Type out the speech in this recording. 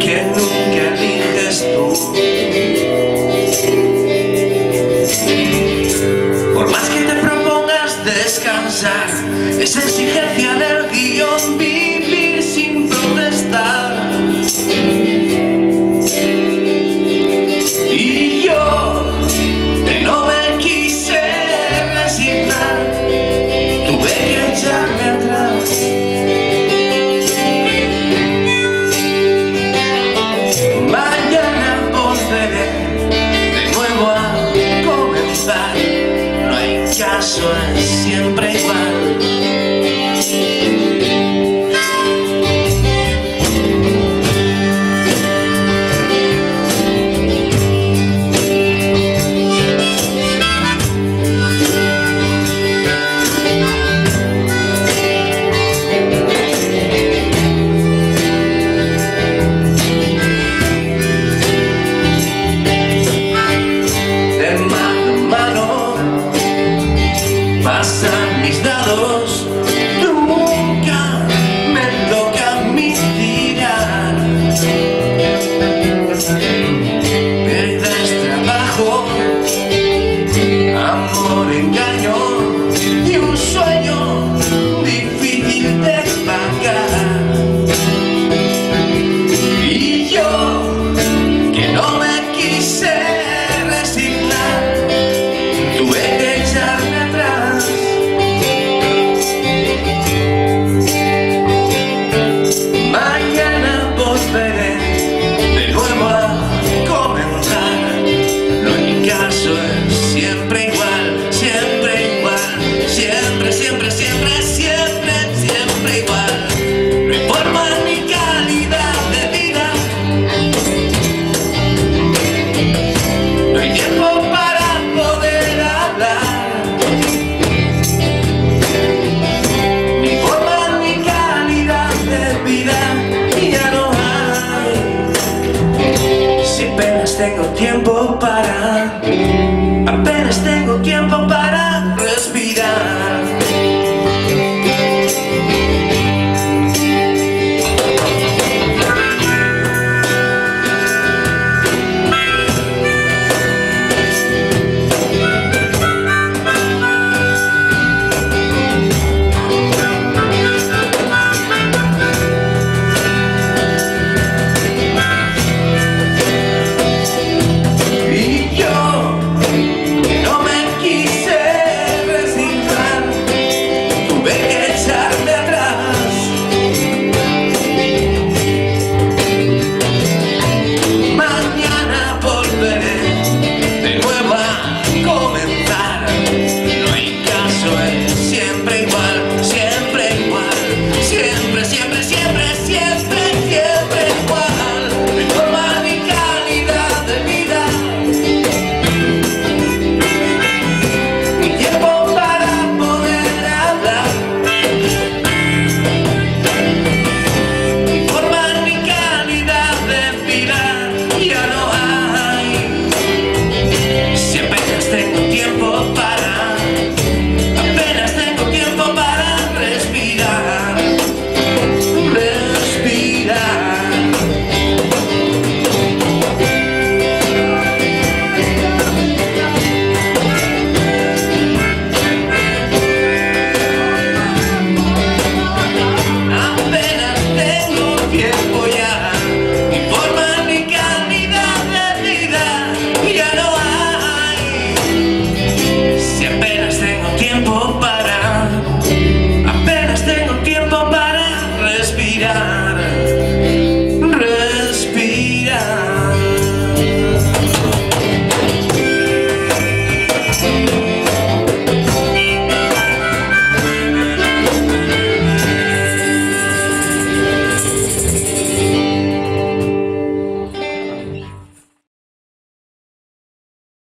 que nunca eliges tú. Por más que te propongas descansar, esa exigencia del guión, vivir sin protestar. Y yo, que no me quise resignar, tuve que echarme atrás. Mañana volveré de nuevo a comenzar. No hay caso, es siempre igual. Pasan mis dados, nunca me toca a mí tirar. Pierdes trabajo, amor, engaño y un sueño difícil de pagar. Y yo, que no me quise resignar, tuve que echarme atrás. Mañana volveré de nuevo a comenzar. No hay caso, es siempre igual, siempre igual, siempre, siempre, siempre, siempre, siempre igual. No importa mi calidad de vida, no hay tiempo para poder hablar. Ni forma ni calidad de vida ya no hay. Si apenas tengo tiempo para